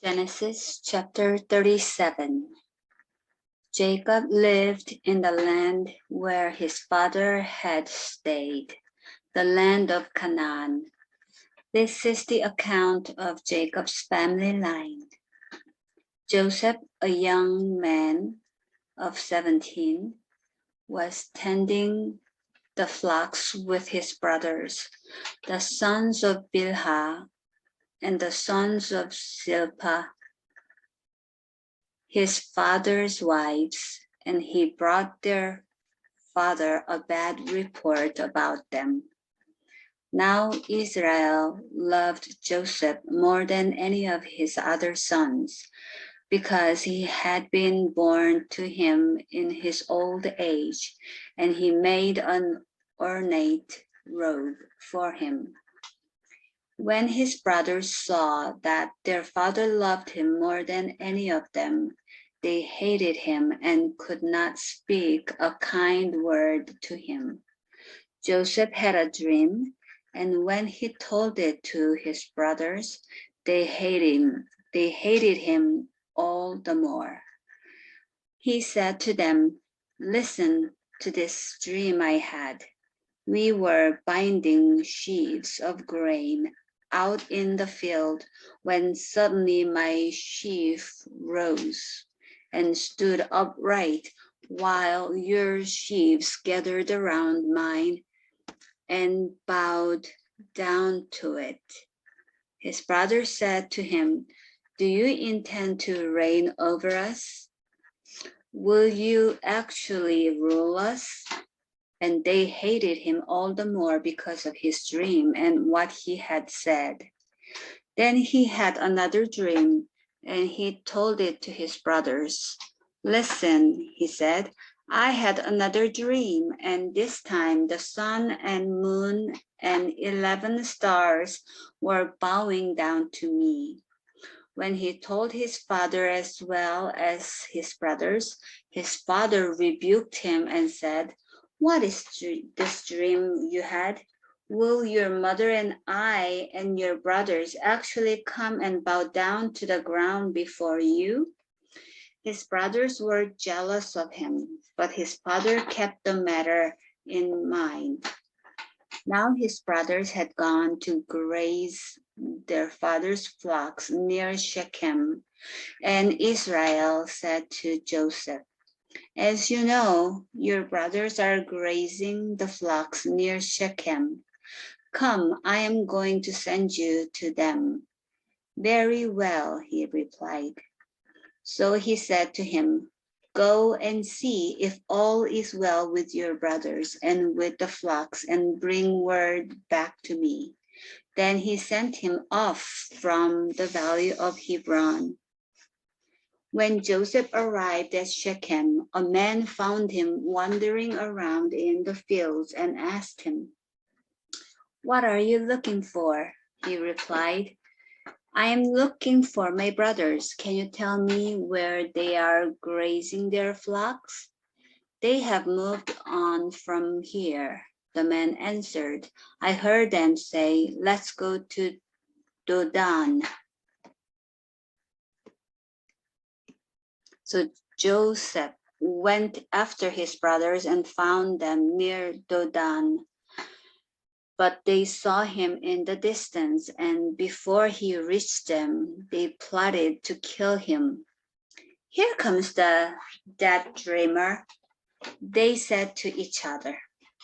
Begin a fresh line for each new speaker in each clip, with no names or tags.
Genesis chapter 37. Jacob lived in the land where his father had stayed, the land of Canaan. This is the account of Jacob's family line. Joseph, a young man of 17, was tending the flocks with his brothers, the sons of Bilhah and the sons of Zilpah, his father's wives, and he brought their father a bad report about them. Now Israel loved Joseph more than any of his other sons, because he had been born to him in his old age, and he made an ornate robe for him. When his brothers saw that their father loved him more than any of them, they hated him and could not speak a kind word to him. Joseph had a dream, and when he told it to his brothers, they hated him all the more. He said to them, "Listen to this dream I had. We were binding sheaves of grain out in the field when suddenly my sheaf rose and stood upright while your sheaves gathered around mine and bowed down to it." His brother said to him, "Do you intend to reign over us? Will you actually rule us?" And they hated him all the more because of his dream and what he had said. Then he had another dream, and he told it to his brothers. "Listen," he said, "I had another dream, and this time the sun and moon and 11 stars were bowing down to me." When he told his father as well as his brothers, his father rebuked him and said, "What is this dream you had? Will your mother and I and your brothers actually come and bow down to the ground before you?" His brothers were jealous of him, but his father kept the matter in mind. Now his brothers had gone to graze their father's flocks near Shechem, and Israel said to Joseph, "As you know, your brothers are grazing the flocks near Shechem. Come, I am going to send you to them." "Very well," he replied. So he said to him, "Go and see if all is well with your brothers and with the flocks, and bring word back to me." Then he sent him off from the valley of Hebron. When Joseph arrived at Shechem, a man found him wandering around in the fields and asked him, "What are you looking for?" He replied, "I am looking for my brothers. Can you tell me where they are grazing their flocks?" "They have moved on from here," the man answered. "I heard them say, 'Let's go to Dodan.'" So Joseph went after his brothers and found them near Dodan. But they saw him in the distance, and before he reached them, they plotted to kill him. "Here comes that dreamer," they said to each other.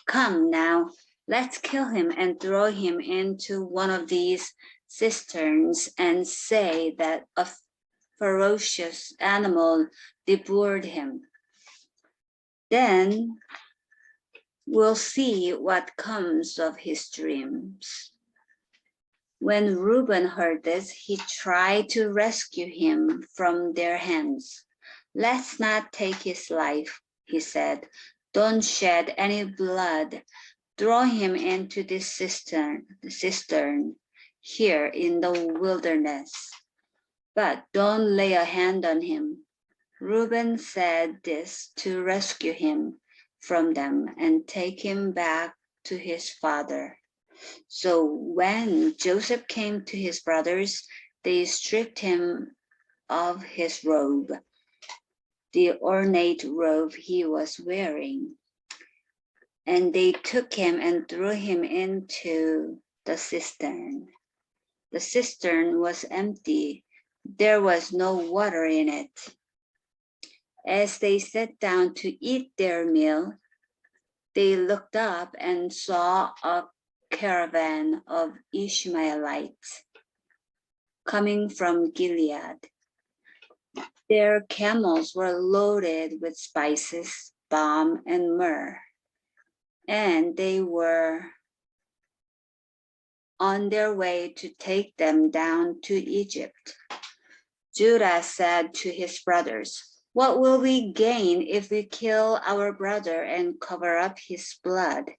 "Come now, let's kill him and throw him into one of these cisterns and say that a ferocious animal devoured him. Then we'll see what comes of his dreams." When Reuben heard this, he tried to rescue him from their hands. "Let's not take his life," he said. "Don't shed any blood. Throw him into this cistern here in the wilderness. But don't lay a hand on him." Reuben said this to rescue him from them and take him back to his father. So when Joseph came to his brothers, they stripped him of his robe, the ornate robe he was wearing. And they took him and threw him into the cistern. The cistern was empty. There was no water in it. As they sat down to eat their meal, they looked up and saw a caravan of Ishmaelites coming from Gilead. Their camels were loaded with spices, balm, and myrrh, and they were on their way to take them down to Egypt. Judah said to his brothers, "What will we gain if we kill our brother and cover up his blood?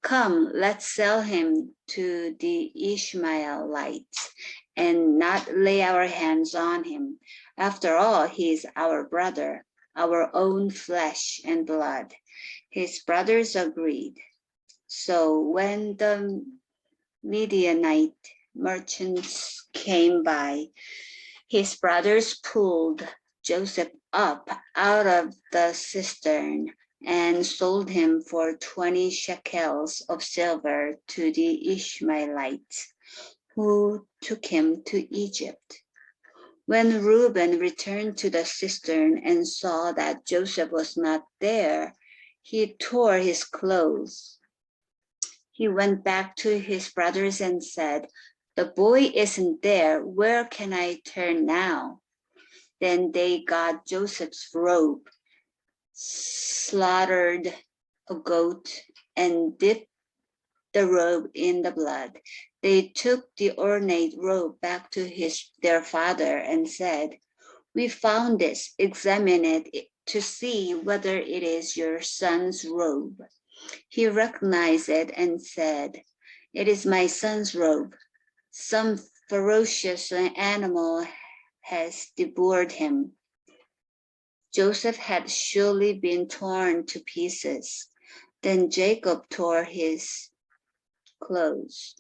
Come, let's sell him to the Ishmaelites and not lay our hands on him. After all, he is our brother, our own flesh and blood." His brothers agreed. So when the Midianite merchants came by, his brothers pulled Joseph up out of the cistern and sold him for 20 shekels of silver to the Ishmaelites, who took him to Egypt. When Reuben returned to the cistern and saw that Joseph was not there, he tore his clothes. He went back to his brothers and said, "The boy isn't there. Where can I turn now?" Then they got Joseph's robe, slaughtered a goat, and dipped the robe in the blood. They took the ornate robe back to their father and said, "We found this. Examine it to see whether it is your son's robe." He recognized it and said, "It is my son's robe. Some ferocious animal has devoured him." Joseph had surely been torn to pieces. Then Jacob tore his clothes,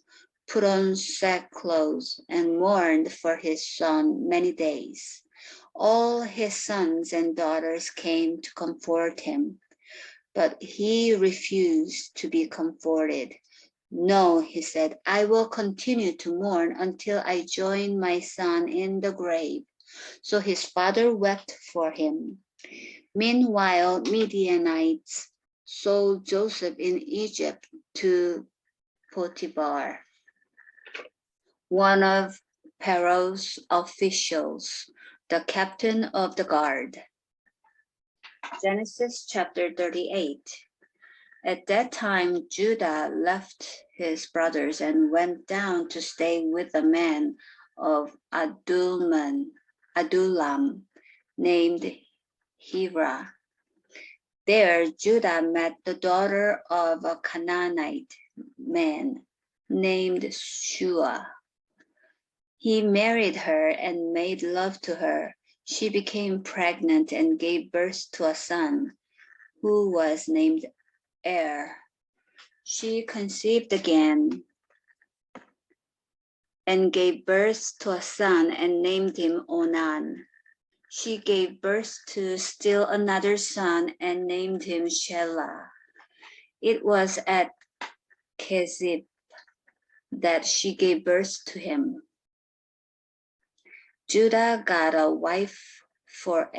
put on sackcloth, and mourned for his son many days. All his sons and daughters came to comfort him, but he refused to be comforted. "No," he said, "I will continue to mourn until I join my son in the grave." So his father wept for him. Meanwhile, Midianites sold Joseph in Egypt to Potiphar, one of Pharaoh's officials, the captain of the guard. Genesis chapter 38. At that time, Judah left his brothers and went down to stay with a man of Adullam, named Hira. There, Judah met the daughter of a Canaanite man named Shua. He married her and made love to her. She became pregnant and gave birth to a son, who was named She conceived again and gave birth to a son and named him Onan. She gave birth to still another son and named him Shelah. It was at Kezib that she gave birth to him. Judah got a wife for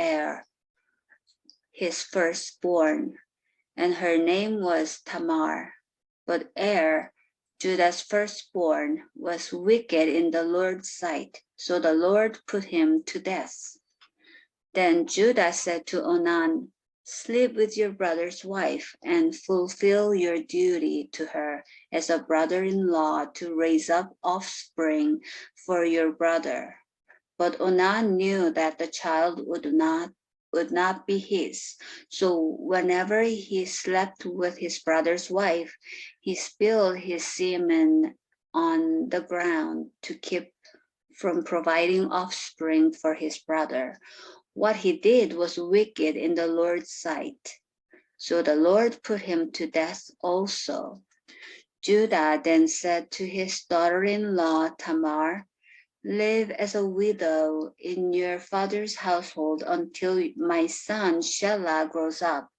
his firstborn, and her name was Tamar. But Judah's firstborn, was wicked in the Lord's sight, so the Lord put him to death. Then Judah said to Onan, "Sleep with your brother's wife and fulfill your duty to her as a brother-in-law to raise up offspring for your brother." But Onan knew that the child would not be his. So whenever he slept with his brother's wife, he spilled his semen on the ground to keep from providing offspring for his brother. What he did was wicked in the Lord's sight. So the Lord put him to death also. Judah then said to his daughter-in-law Tamar, Live as a widow in your father's household until my son Shelah grows up,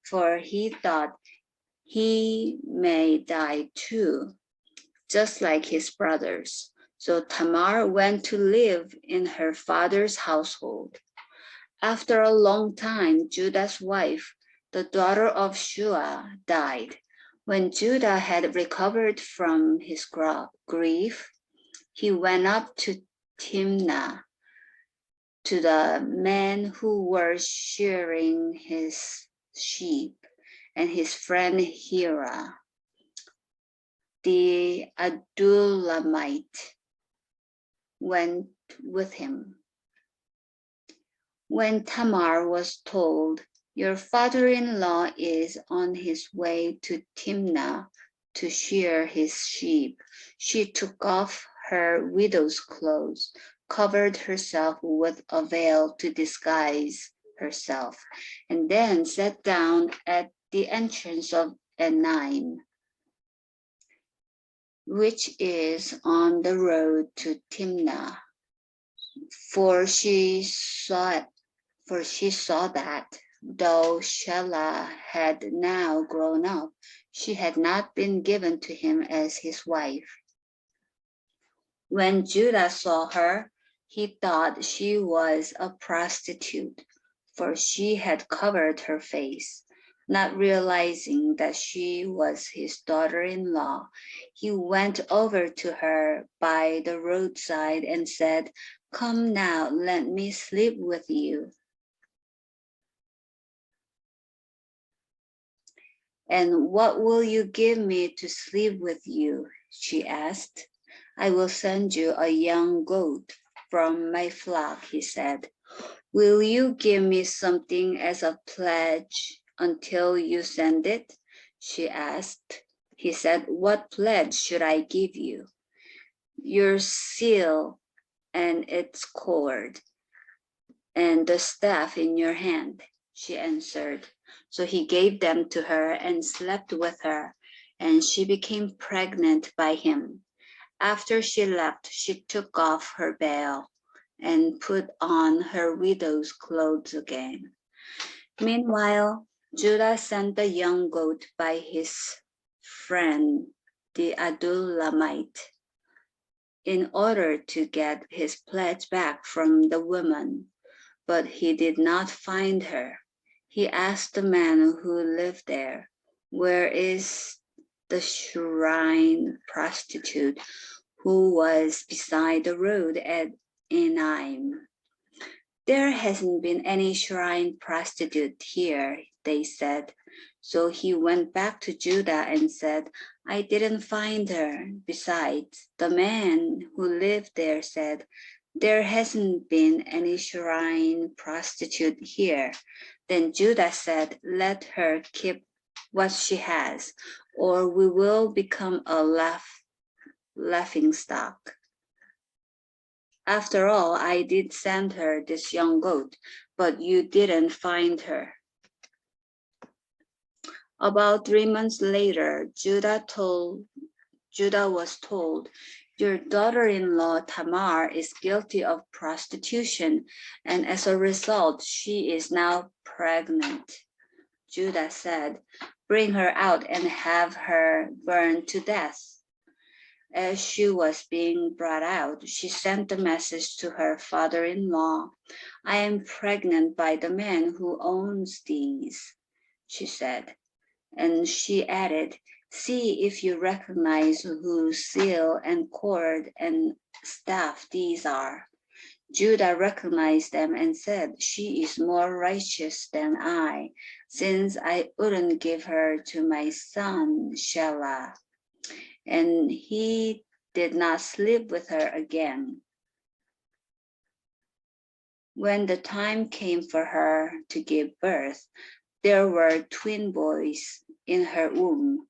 for he thought he may die too, just like his brothers. So Tamar went to live in her father's household. After a long time, Judah's wife, the daughter of Shua, died. When Judah had recovered from his grief, he went up to Timnah to the men who were shearing his sheep, and his friend Hira, the Adullamite, went with him. When Tamar was told, "Your father-in-law is on his way to Timnah to shear his sheep," she took off her widow's clothes, covered herself with a veil to disguise herself, and then sat down at the entrance of Enaim, which is on the road to Timnah, for she saw that, though Shelah had now grown up, she had not been given to him as his wife. When Judah saw her, he thought she was a prostitute, for she had covered her face. Not realizing that she was his daughter-in-law, he went over to her by the roadside and said, "Come now, let me sleep with you." "And what will you give me to sleep with you?" she asked. "I will send you a young goat from my flock," he said. "Will you give me something as a pledge until you send it?" she asked. He said, "What pledge should I give you?" "Your seal and its cord, and the staff in your hand," she answered. So he gave them to her and slept with her, and she became pregnant by him. After she left, she took off her veil and put on her widow's clothes again. Meanwhile, Judah sent the young goat by his friend, the Adullamite, in order to get his pledge back from the woman, but he did not find her. He asked the man who lived there, "Where is the shrine prostitute who was beside the road at Enaim?" "There hasn't been any shrine prostitute here," they said. So he went back to Judah and said, "I didn't find her. Besides, the man who lived there said, 'There hasn't been any shrine prostitute here.'" Then Judah said, "Let her keep what she has, or we will become a laughing stock. After all, I did send her this young goat, but you didn't find her." About 3 months later, Judah was told, "Your daughter-in-law Tamar is guilty of prostitution, and as a result, she is now pregnant." Judah said, "Bring her out and have her burned to death." As she was being brought out, she sent a message to her father-in-law. "I am pregnant by the man who owns these," she said. And she added, "See if you recognize whose seal and cord and staff these are." Judah recognized them and said, "She is more righteous than I, since I wouldn't give her to my son Shelah." And he did not sleep with her again. When the time came for her to give birth, there were twin boys in her womb.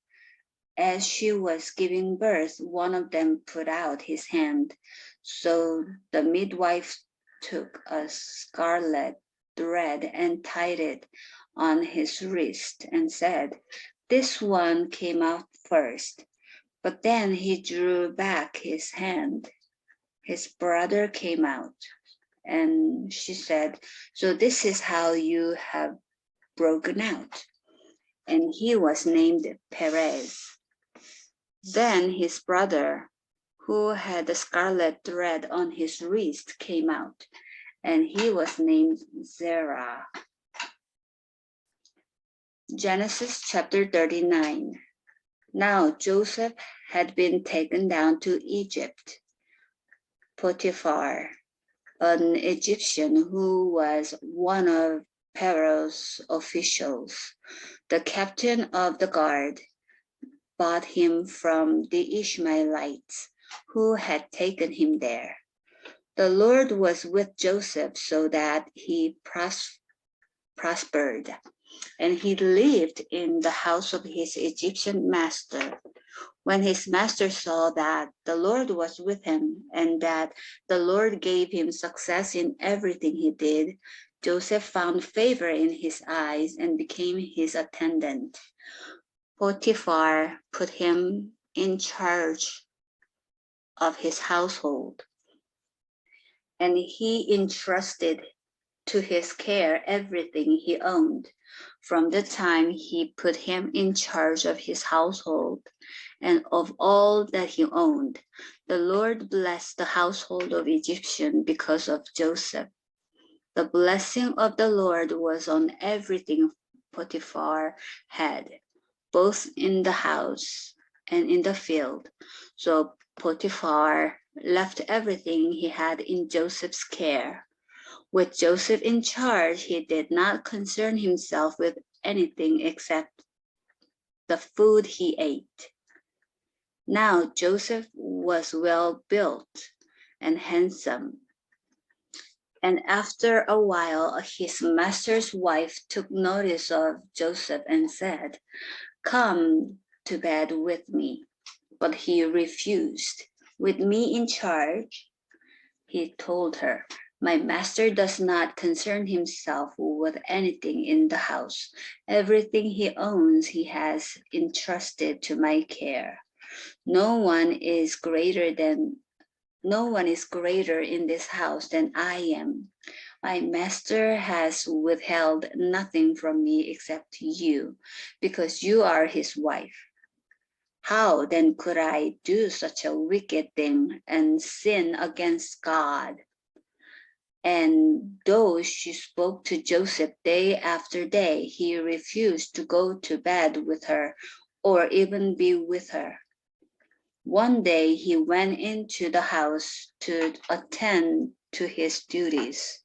As she was giving birth, one of them put out his hand. So the midwife took a scarlet thread and tied it on his wrist and said, "This one came out first." But then he drew back his hand. his brother came out, and she said, "So this is how you have broken out." And he was named Perez. Then his brother, who had a scarlet thread on his wrist, came out, and he was named Zerah. Genesis chapter 39. Now Joseph had been taken down to Egypt. Potiphar, an Egyptian who was one of Pharaoh's officials, the captain of the guard, bought him from the Ishmaelites who had taken him there. The Lord was with Joseph so that he prospered, and he lived in the house of his Egyptian master. When his master saw that the Lord was with him and that the Lord gave him success in everything he did, Joseph found favor in his eyes and became his attendant. Potiphar put him in charge of his household, and he entrusted to his care everything he owned. From the time he put him in charge of his household and of all that he owned, the Lord blessed the household of Egyptian because of Joseph. The blessing of the Lord was on everything Potiphar had, both in the house and in the field. So Potiphar left everything he had in Joseph's care. With Joseph in charge, he did not concern himself with anything except the food he ate. Now Joseph was well built and handsome. And after a while, his master's wife took notice of Joseph and said, "Come to bed with me." But he refused. "With me in charge," he told her, "my master does not concern himself with anything in the house. Everything he owns he has entrusted to my care. No one is greater in this house than I am. My master has withheld nothing from me except you, because you are his wife. How then could I do such a wicked thing and sin against God?" And though she spoke to Joseph day after day, he refused to go to bed with her or even be with her. One day he went into the house to attend to his duties,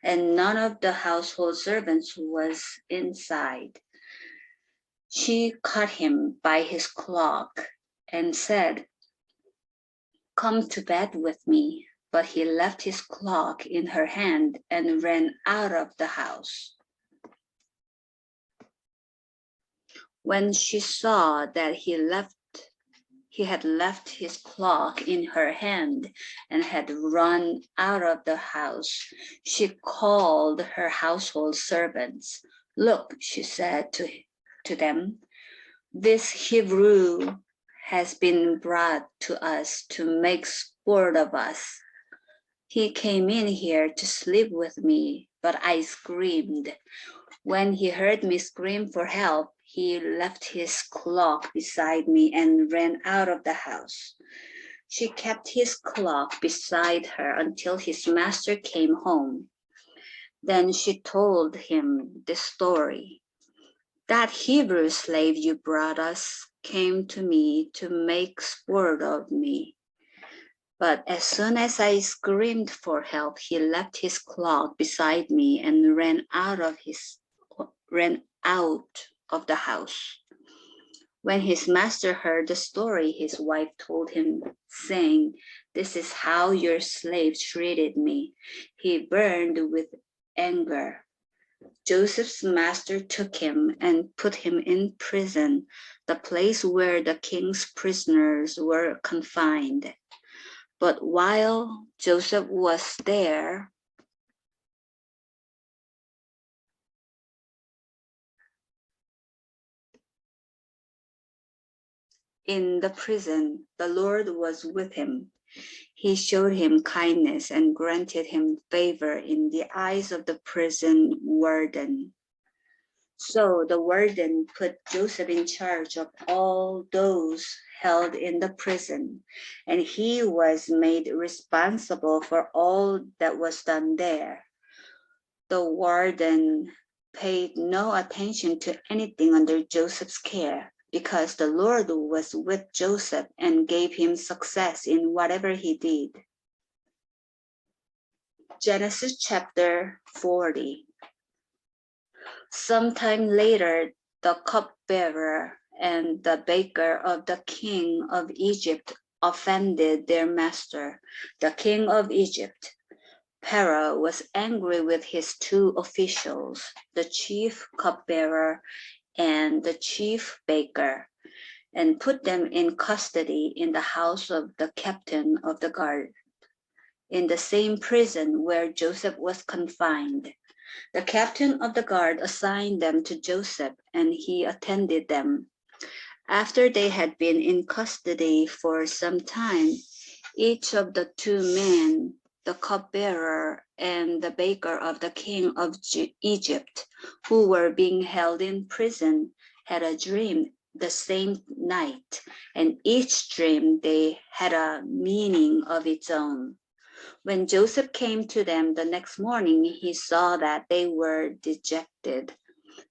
and none of the household servants was inside. She caught him by his cloak and said, "Come to bed with me." But he left his cloak in her hand and ran out of the house. When she saw that he had left his cloak in her hand and had run out of the house, she called her household servants. "Look," she said to them, "this Hebrew has been brought to us to make sport of us. He came in here to sleep with me, but I screamed. When he heard me scream for help, he left his cloak beside me and ran out of the house." She kept his cloak beside her until his master came home. Then she told him the story. "That Hebrew slave you brought us came to me to make sport of me. But as soon as I screamed for help, he left his cloak beside me and ran out of the house." When his master heard the story, his wife told him, saying, "This is how your slave treated me." He burned with anger. Joseph's master took him and put him in prison, the place where the king's prisoners were confined. But while Joseph was there, in the prison, the Lord was with him. He showed him kindness and granted him favor in the eyes of the prison warden. So the warden put Joseph in charge of all those held in the prison, and he was made responsible for all that was done there. The warden paid no attention to anything under Joseph's care, because the Lord was with Joseph and gave him success in whatever he did. Genesis chapter 40. Sometime later, the cupbearer and the baker of the king of Egypt offended their master, the king of Egypt. Pharaoh was angry with his two officials, the chief cupbearer and the chief baker, and put them in custody in the house of the captain of the guard, in the same prison where Joseph was confined. The captain of the guard assigned them to Joseph, and he attended them. After they had been in custody for some time, each of the two men, the cupbearer and the baker of the king of Egypt, who were being held in prison, had a dream the same night, and each dream they had a meaning of its own. When Joseph came to them the next morning, he saw that they were dejected.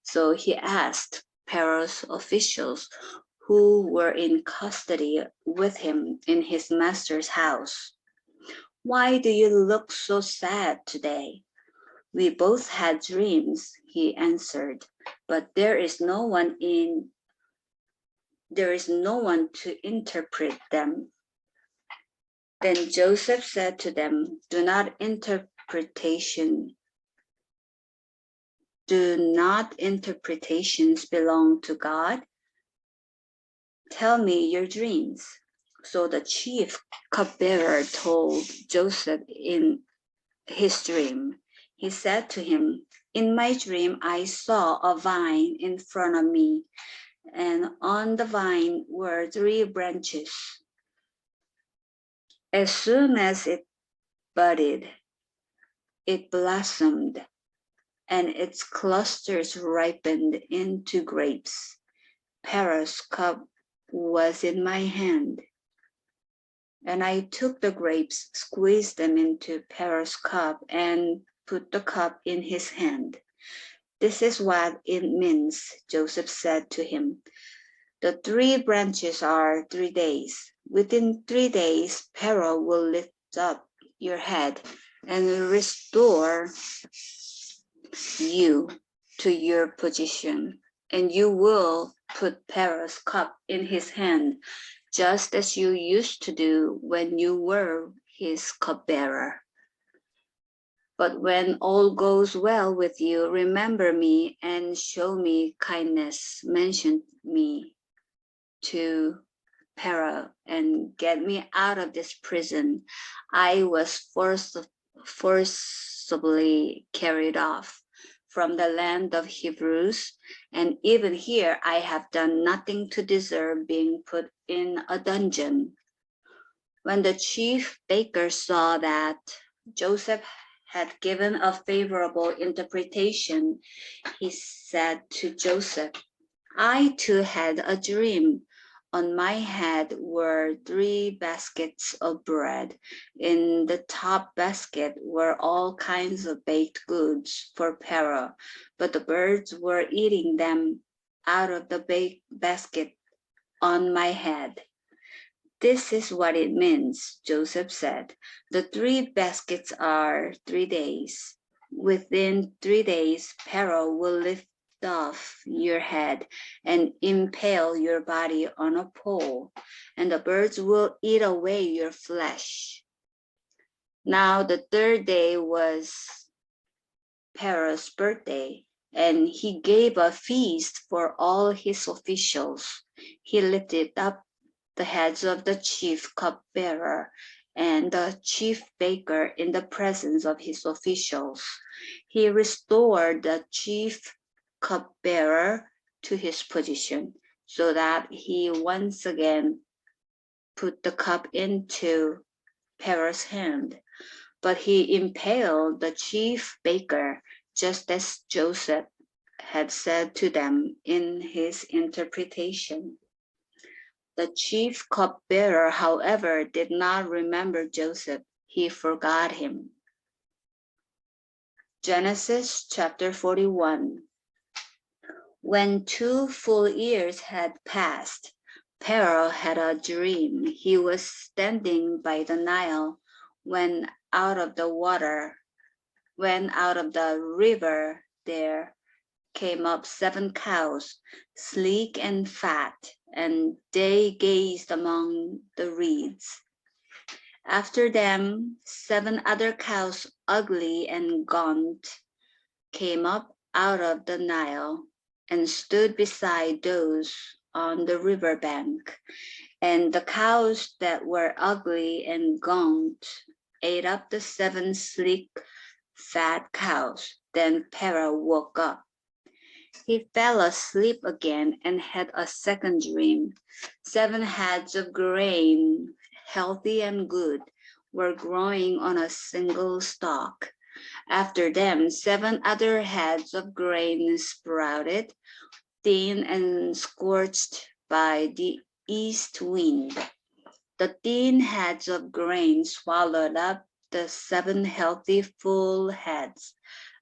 So he asked Pharaoh's officials who were in custody with him in his master's house, "Why do you look so sad today?" "We both had dreams," he answered, "but there is no one to interpret them." Then Joseph said to them, Do not interpretations belong to God? Tell me your dreams. So the chief cupbearer told Joseph in his dream. He said to him, "In my dream I saw a vine in front of me, and on the vine were 3 branches. As soon as it budded, it blossomed, and its clusters ripened into grapes. Pharaoh's cup was in my hand, and I took the grapes, squeezed them into Pharaoh's cup, and put the cup in his hand. This is what it means," Joseph said to him. "The 3 branches are 3 days. Within 3 days, Pharaoh will lift up your head and restore you to your position, and you will put Pharaoh's cup in his hand, just as you used to do when you were his cupbearer. But when all goes well with you, remember me and show me kindness. Mention me to Pharaoh and get me out of this prison. I was forcibly carried off from the land of Hebrews, and even here I have done nothing to deserve being put in a dungeon." When the chief baker saw that Joseph had given a favorable interpretation, he said to Joseph, "I too had a dream. On my head were 3 baskets of bread. In the top basket were all kinds of baked goods for Pharaoh, but the birds were eating them out of the basket on my head." "This is what it means," Joseph said. "The 3 baskets are 3 days. Within 3 days, Pharaoh will lift off your head and impale your body on a pole, and the birds will eat away your flesh." Now the 3rd day was Pharaoh's birthday, and he gave a feast for all his officials. He lifted up the heads of the chief cupbearer and the chief baker in the presence of his officials. He restored the chief cupbearer to his position, so that he once again put the cup into Pharaoh's hand. But he impaled the chief baker, just as Joseph had said to them in his interpretation. The chief cupbearer, however, did not remember Joseph. He forgot him. Genesis chapter 41. When 2 full years had passed, Pharaoh had a dream. He was standing by the Nile when out of the river there came up 7 cows, sleek and fat, and they gazed among the reeds. After them, 7 other cows, ugly and gaunt, came up out of the Nile and stood beside those on the river bank. And the cows that were ugly and gaunt ate up the 7 sleek, fat cows. Then Pharaoh woke up. He fell asleep again and had a second dream. 7 heads of grain, healthy and good, were growing on a single stalk. After them, 7 other heads of grain sprouted, thin and scorched by the east wind. The thin heads of grain swallowed up the 7 healthy full heads.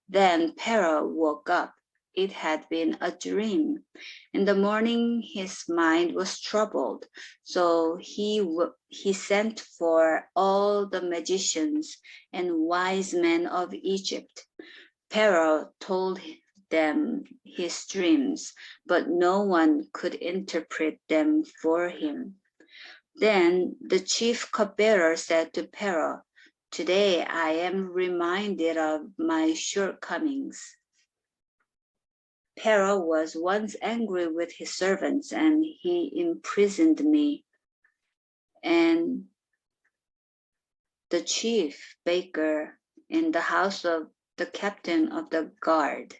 Then Pharaoh woke up. It had been a dream. In the morning, his mind was troubled, so he sent for all the magicians and wise men of Egypt. Pharaoh told them his dreams, but no one could interpret them for him. Then the chief cupbearer said to Pharaoh, "Today I am reminded of my shortcomings." Pharaoh was once angry with his servants, and he imprisoned me and the chief baker in the house of the captain of the guard.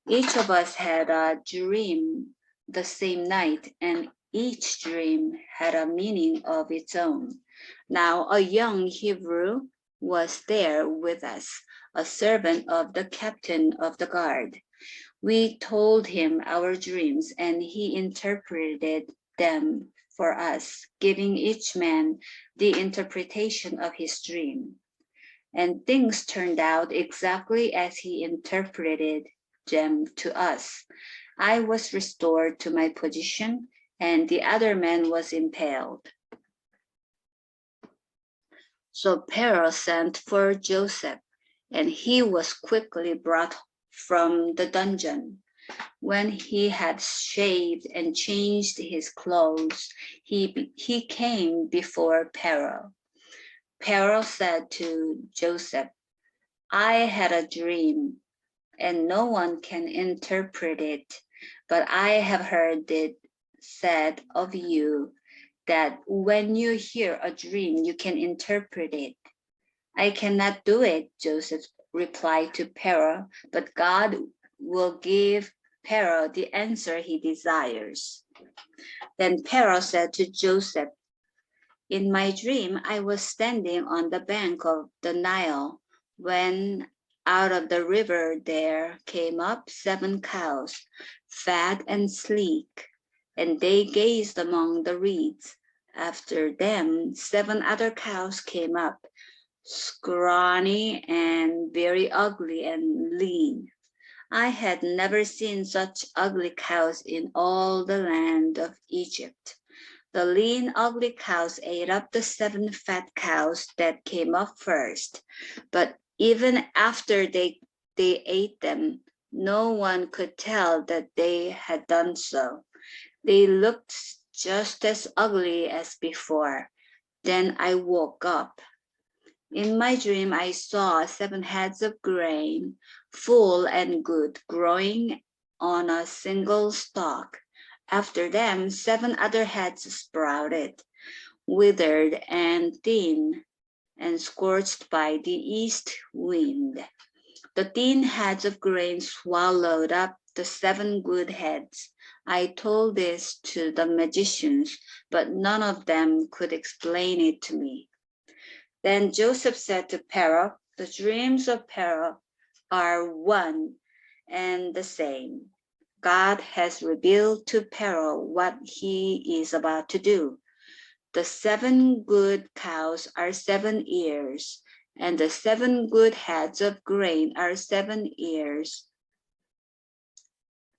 Each of us had a dream the same night, and each dream had a meaning of its own. Now a young Hebrew was there with us, a servant of the captain of the guard. We told him our dreams, and he interpreted them for us, giving each man the interpretation of his dream. And things turned out exactly as he interpreted them to us. I was restored to my position, and the other man was impaled. So Pharaoh sent for Joseph, and he was quickly brought from the dungeon. When he had shaved and changed his clothes, he came before Pharaoh. Pharaoh said to Joseph, "I had a dream, and no one can interpret it, but I have heard it said of you that when you hear a dream, you can interpret it." "I cannot do it," Joseph replied to Pharaoh, "but God will give Pharaoh the answer he desires." Then Pharaoh said to Joseph, "In my dream, I was standing on the bank of the Nile when out of the river there came up 7 cows, fat and sleek, and they gazed among the reeds. After them, 7 other cows came up, scrawny and very ugly and lean. I had never seen such ugly cows in all the land of Egypt. The lean, ugly cows ate up the 7 fat cows that came up first. But even after they ate them, no one could tell that they had done so. They looked just as ugly as before. Then I woke up. In my dream, I saw 7 heads of grain, full and good, growing on a single stalk. After them, 7 other heads sprouted, withered and thin, and scorched by the east wind. The thin heads of grain swallowed up the 7 good heads. I told this to the magicians, but none of them could explain it to me. Then Joseph said to Pharaoh, the dreams of Pharaoh are one and the same. God has revealed to Pharaoh what he is about to do. The 7 good cows are 7 years, and the 7 good heads of grain are 7 years.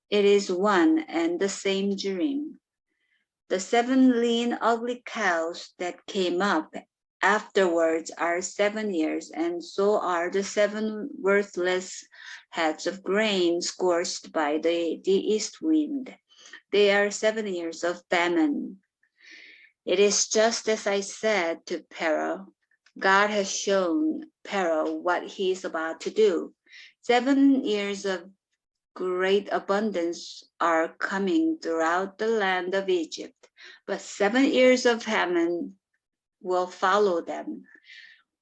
It is one and the same dream. The 7 lean, ugly cows that came up afterwards are 7 years, and so are the 7 worthless heads of grain scorched by the east wind. They are 7 years of famine. It is just as I said to Pharaoh. God has shown Pharaoh what he is about to do. 7 years of great abundance are coming throughout the land of Egypt, but 7 years of famine will follow them.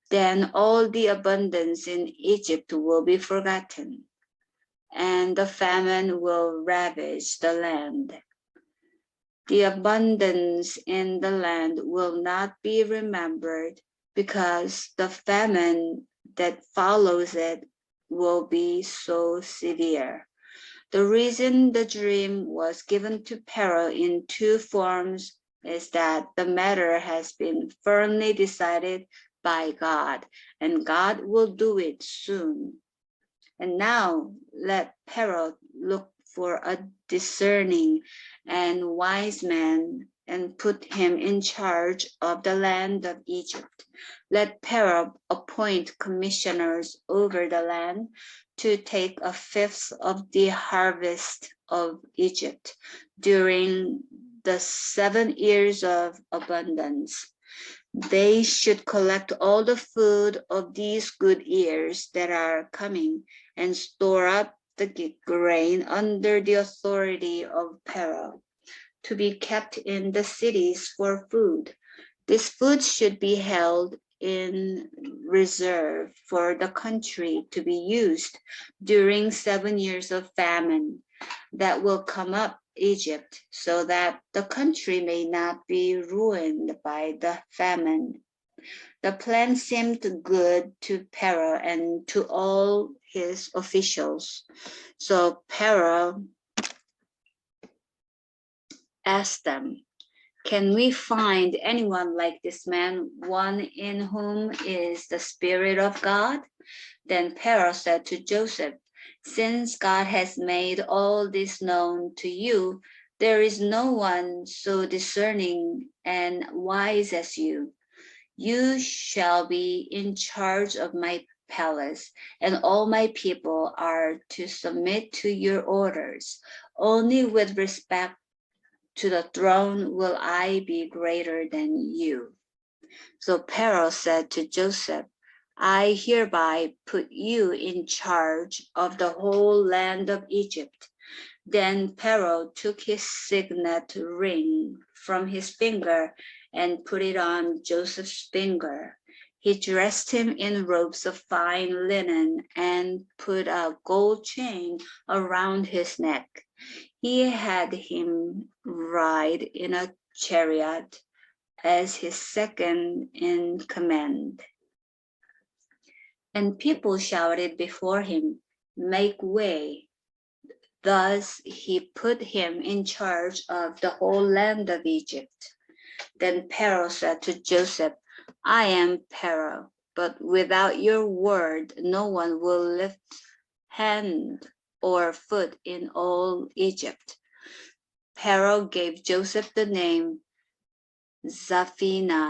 Then all the abundance in Egypt will be forgotten, and the famine will ravage the land. The abundance in the land will not be remembered because the famine that follows it will be so severe. The reason the dream was given to Pharaoh in 2 forms is that the matter has been firmly decided by God, and God will do it soon. And now let Pharaoh look for a discerning and wise man and put him in charge of the land of Egypt. Let Pharaoh appoint commissioners over the land to take 1/5 of the harvest of Egypt during the 7 years of abundance. They should collect all the food of these good years that are coming and store up the grain under the authority of Pharaoh to be kept in the cities for food. This food should be held in reserve for the country to be used during 7 years of famine that will come up Egypt, so that the country may not be ruined by the famine. The plan seemed good to Pharaoh and to all his officials. So Pharaoh asked them, "Can we find anyone like this man, one in whom is the Spirit of God?" Then Pharaoh said to Joseph, "Since God has made all this known to you, there is no one so discerning and wise as you. You shall be in charge of my palace, and all my people are to submit to your orders. Only with respect to the throne will I be greater than you." So Pharaoh said to Joseph, "I hereby put you in charge of the whole land of Egypt." Then Pharaoh took his signet ring from his finger and put it on Joseph's finger. He dressed him in robes of fine linen and put a gold chain around his neck. He had him ride in a chariot as his second in command. And people shouted before him, "Make way." Thus he put him in charge of the whole land of Egypt. Then Pharaoh said to Joseph, "I am Pharaoh, but without your word, no one will lift hand or foot in all Egypt." Pharaoh gave Joseph the name Zaphina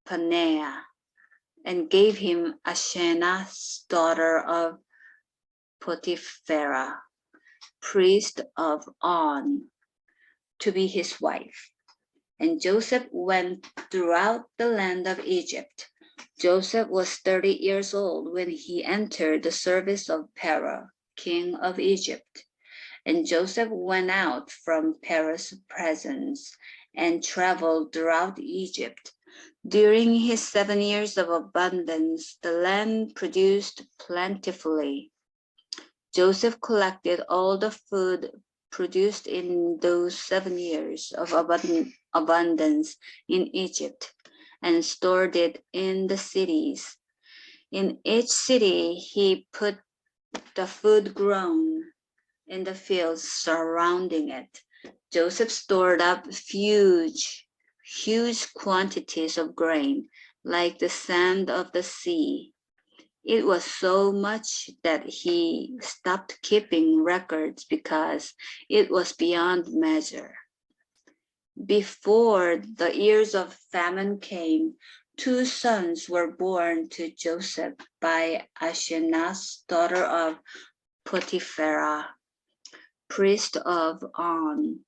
Paneah and gave him Asenath, daughter of Potipharah, priest of On, to be his wife. And Joseph went throughout the land of Egypt. Joseph was 30 years old when he entered the service of Pharaoh, king of Egypt. And Joseph went out from Pharaoh's presence and traveled throughout Egypt. During his 7 years of abundance, the land produced plentifully. Joseph collected all the food produced in those 7 years of abundance in Egypt and stored it in the cities. In each city, he put the food grown in the fields surrounding it. Joseph stored up huge quantities of grain, like the sand of the sea. It was so much that he stopped keeping records because it was beyond measure. Before the years of famine came, 2 sons were born to Joseph by Asenath, daughter of Potipharah, priest of On.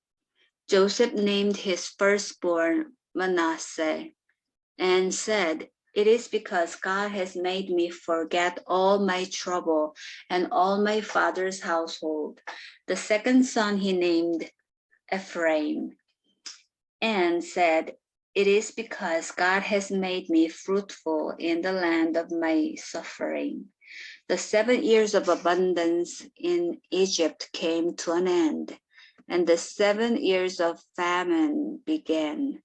Joseph named his firstborn Manasseh and said, "It is because God has made me forget all my trouble and all my father's household." The second son he named Ephraim and said, "It is because God has made me fruitful in the land of my suffering." The 7 years of abundance in Egypt came to an end, and the 7 years of famine began.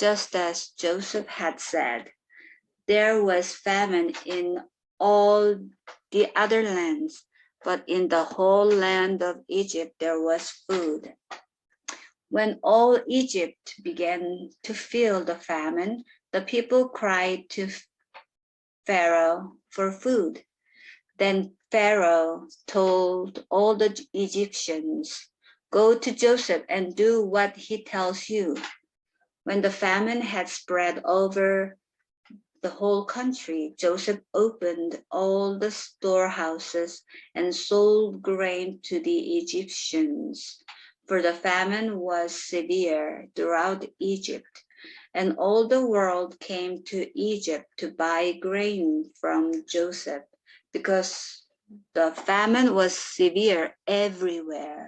Just as Joseph had said, there was famine in all the other lands, but in the whole land of Egypt there was food. When all Egypt began to feel the famine, the people cried to Pharaoh for food. Then Pharaoh told all the Egyptians, "Go to Joseph and do what he tells you." When the famine had spread over the whole country, Joseph opened all the storehouses and sold grain to the Egyptians. For the famine was severe throughout Egypt, and all the world came to Egypt to buy grain from Joseph, because the famine was severe everywhere.